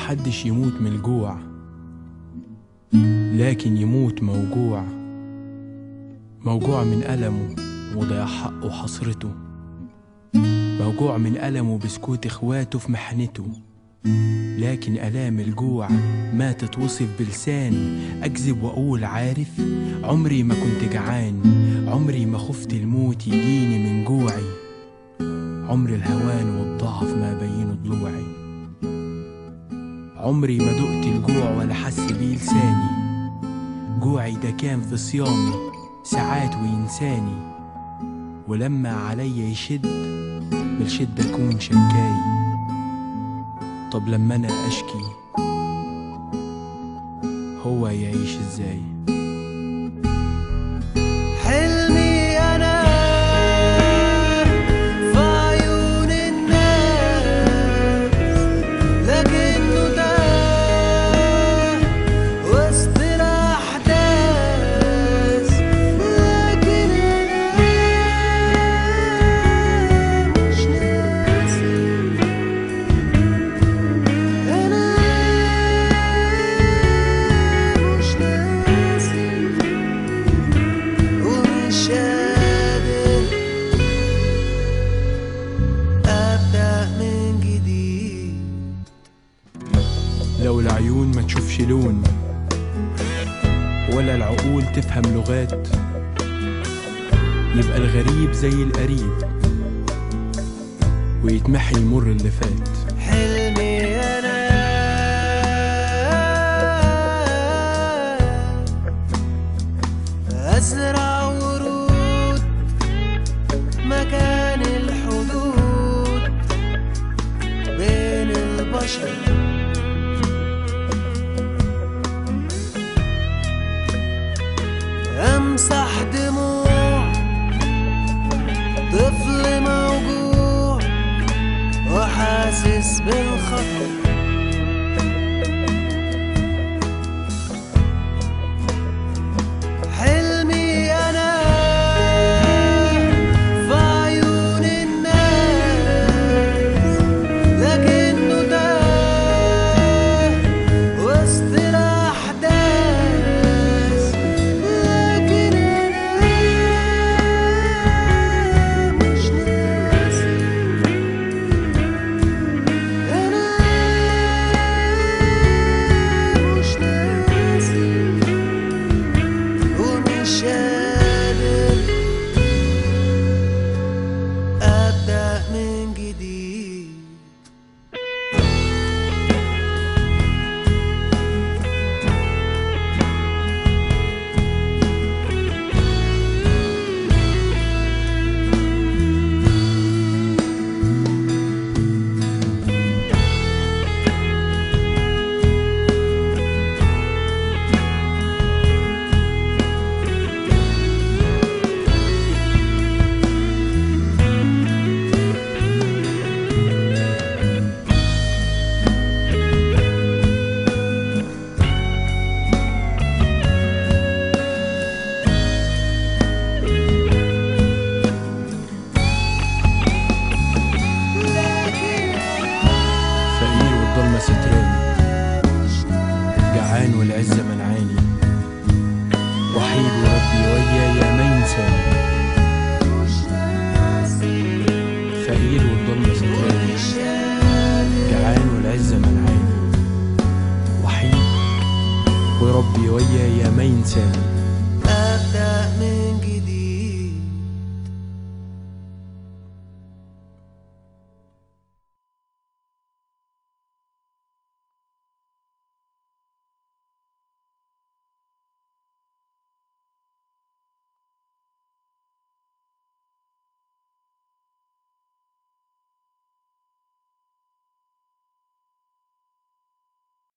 محدش يموت من الجوع، لكن يموت موجوع، موجوع من ألمه وضيع حقه وحسرته، موجوع من ألمه بسكوت إخواته في محنته. لكن آلام الجوع ما تتوصف بلسان، أكذب وأقول عارف عمري ما كنت جعان، عمري ما خفت الموت يجيني من جوعي، عمر الهوان والضعف ما بينه ضلوعي، عمري ما دقت الجوع ولا حس بيه لساني، جوعي ده كان في صيامي ساعات وينساني، ولما عليا يشد بالشدة أكون شكاي. طب لما أنا أشكي هو يعيش إزاي؟ حلمي أنا في عيون الناس، لكنه ده وسط الأحداث، لكن أنا مش ناسي، أنا مش ناسي ومش قادر أبدأ من جديد. لو العيون ما تشوفش لون ولا العقول تفهم لغات، يبقى الغريب زي القريب ويتمحي المر اللي فات. حلمي أنا أزرع ورود مكان الحدود بين البشر، أمسح دموع طفل موجوع وحاسس بالخطر. حلمي أنا في عيون الناس، لكنه ده وسط الأحداث، لكن أنا مش ناسي، أنا مش ناسي ومش قادر أبدأ من جديد. فقير والضلمة ستراني، جعان والعزة منعاني، وحيد وربي ويايا ما ينساني. فقير والضلمة ستراني، جعان والعزة منعاني، وحيد وربي ويايا ما ينساني.